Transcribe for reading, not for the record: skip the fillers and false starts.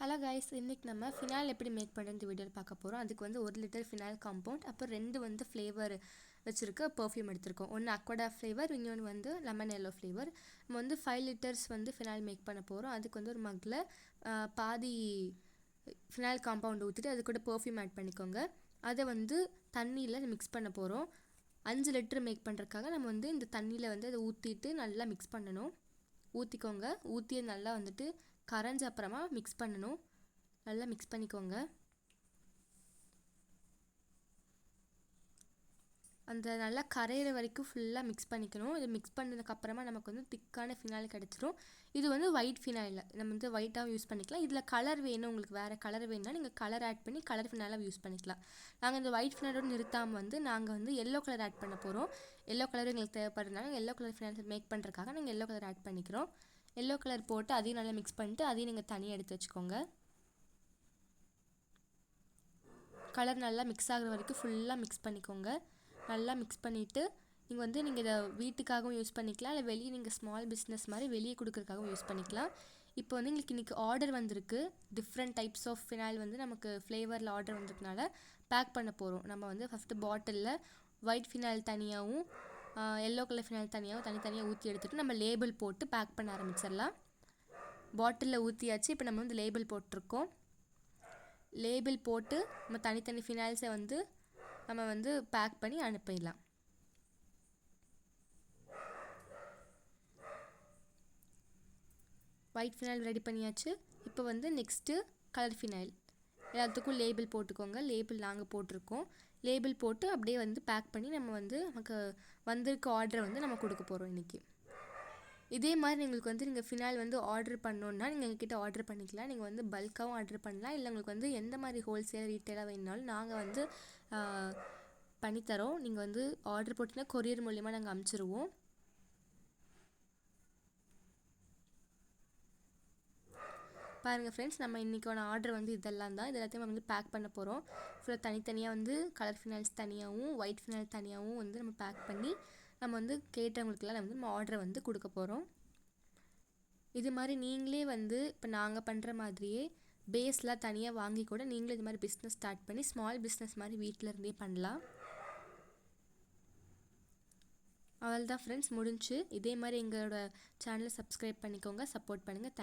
Hello guys, இன்றைக்கி நம்ம phenol எப்படி மேக் பண்ணுறது வீடியோவில் பார்க்க போகிறோம். அதுக்கு வந்து 1 லிட்டர் ஃபினால் காம்பவுண்ட், அப்புறம் 2 வந்து ஃப்ளேவர் வச்சுருக்க பர்ஃப்யூம் எடுத்திருக்கோம். ஒன்று அக்வாடா ஃப்ளேவர், இன்னொன்று வந்து லெமன் எல்லோ ஃப்ளேவர். நம்ம வந்து 5 லிட்டர்ஸ் வந்து ஃபினால் மேக் பண்ண போகிறோம். அதுக்கு வந்து ஒரு மக்கில் பாதி ஃபினால் காம்பவுண்ட் ஊற்றிட்டு அது கூட பர்ஃப்யூம் ஆட் பண்ணிக்கோங்க. அதை வந்து தண்ணியில் மிக்ஸ் பண்ண போகிறோம். 5 லிட்டர் மேக் பண்ணுறதுக்காக நம்ம வந்து இந்த தண்ணியில் வந்து அதை ஊற்றிட்டு நல்லா மிக்ஸ் பண்ணணும். ஊற்றிக்கோங்க. ஊற்றி நல்லா வந்துட்டு கரைஞ்ச அப்புறமா மிக்ஸ் பண்ணணும். நல்லா மிக்ஸ் பண்ணிக்கோங்க. அந்த நல்லா கரையிற வரைக்கும் ஃபுல்லாக மிக்ஸ் பண்ணிக்கணும். இது மிக்ஸ் பண்ணதுக்கப்புறமா நமக்கு வந்து திக்கான ஃபினால் கிடச்சிரும். இது வந்து ஒயிட் ஃபினால், நம்ம வந்து ஒயிட்டாகவும் யூஸ் பண்ணிக்கலாம். இதில் கலர் வேணும், உங்களுக்கு வேறு கலர் வேணும்னா நீங்கள் கலர் ஆட் பண்ணி கலர் ஃபினாலாக யூஸ் பண்ணிக்கலாம். நாங்கள் இந்த ஒயிட் ஃபினாலோடு நிறுத்தாமல் வந்து நாங்கள் வந்து எல்லோ கலர் ஆட் பண்ண போகிறோம். எல்லோ கலர் எங்களுக்கு தேவைப்படுறதுனால எல்லோ கலர் ஃபினால் மேக் பண்ணுறதுக்காக நாங்கள் எல்லோ கலர் ஆட் பண்ணிக்கிறோம். எல்லோ கலர் போட்டு அதையும் நல்லா மிக்ஸ் பண்ணிட்டு அதையும் நீங்கள் தனியாக எடுத்து வச்சுக்கோங்க. கலர் நல்லா மிக்ஸ் ஆகிற வரைக்கும் ஃபுல்லாக மிக்ஸ் பண்ணிக்கோங்க. நல்லா மிக்ஸ் பண்ணிவிட்டு நீங்கள் இதை வீட்டுக்காகவும் யூஸ் பண்ணிக்கலாம், இல்லை வெளியே நீங்கள் ஸ்மால் பிஸ்னஸ் மாதிரி வெளியே கொடுக்குறதுக்காகவும் யூஸ் பண்ணிக்கலாம். இப்போ வந்து எங்களுக்கு இன்றைக்கி ஆர்டர் வந்திருக்கு. டிஃப்ரெண்ட் டைப்ஸ் ஆஃப் ஃபினால் வந்து நமக்கு ஃப்ளேவரில் ஆர்டர் வந்ததுனால பேக் பண்ண போகிறோம். நம்ம வந்து ஃபஸ்ட்டு பாட்டிலில் ஒயிட் ஃபினால் தனியாகவும் எல்லோ கலர் ஃபினால் தனியாகவும் தனித்தனியாக ஊற்றி எடுத்துகிட்டு நம்ம லேபிள் போட்டு பேக் பண்ண ஆரம்பிச்சிடலாம். பாட்டிலில் ஊற்றியாச்சு. இப்போ நம்ம வந்து லேபிள் போட்டிருக்கோம். லேபிள் போட்டு நம்ம தனித்தனி ஃபினால்ஸை வந்து நம்ம வந்து பேக் பண்ணி அனுப்பிடலாம். ஒயிட் ஃபினால் ரெடி பண்ணியாச்சு. இப்போ வந்து நெக்ஸ்ட்டு கலர் ஃபினால். எல்லாத்துக்கும் லேபிள் போட்டுக்கோங்க. லேபிள் நாங்கள் போட்டிருக்கோம். லேபிள் போட்டு அப்படியே வந்து பேக் பண்ணி நம்ம வந்து நமக்கு வந்திருக்க ஆர்டரை வந்து நம்ம கொடுக்க போகிறோம் இன்றைக்கி. இதே மாதிரி உங்களுக்கு வந்து நீங்கள் ஃபினால் வந்து ஆர்டர் பண்ணோன்னா நீங்கள் எங்ககிட்ட ஆர்டர் பண்ணிக்கலாம். நீங்கள் வந்து பல்காகவும் ஆர்டர் பண்ணலாம், இல்லை உங்களுக்கு வந்து எந்த மாதிரி ஹோல்சேல் ரீட்டெயிலாக வேணுனாலும் நாங்கள் வந்து பண்ணித்தரோம். நீங்கள் வந்து ஆர்டர் போட்டிங்கன்னா கொரியர் மூலிமா நாங்கள் அனுப்பிச்சிருவோம். பாருங்கள் ஃப்ரெண்ட்ஸ், நம்ம இன்றைக்கான ஆர்டர் வந்து இதெல்லாம் தான். இது எல்லாத்தையும் நம்ம வந்து பேக் பண்ண போகிறோம். ஃபுல்லாக தனித்தனியாக வந்து கலர் ஃபினால்ஸ் தனியாகவும் ஒயிட் ஃபினால் தனியாகவும் வந்து நம்ம பேக் பண்ணி நம்ம வந்து கேட்டவங்களுக்குலாம் வந்து நம்ம ஆர்டரை வந்து கொடுக்க போகிறோம். இது மாதிரி நீங்களே வந்து இப்போ நாங்கள் பண்ணுற மாதிரியே பேஸ்லாம் தனியாக வாங்கி கூட நீங்களே இது மாதிரி பிஸ்னஸ் ஸ்டார்ட் பண்ணி ஸ்மால் பிஸ்னஸ் மாதிரி வீட்டில் இருந்தே பண்ணலாம். அவ்வளோதான் ஃப்ரெண்ட்ஸ், முடிஞ்சு. இதே மாதிரி எங்களோட சேனலை சப்ஸ்கிரைப் பண்ணிக்கோங்க, சப்போர்ட் பண்ணுங்கள்.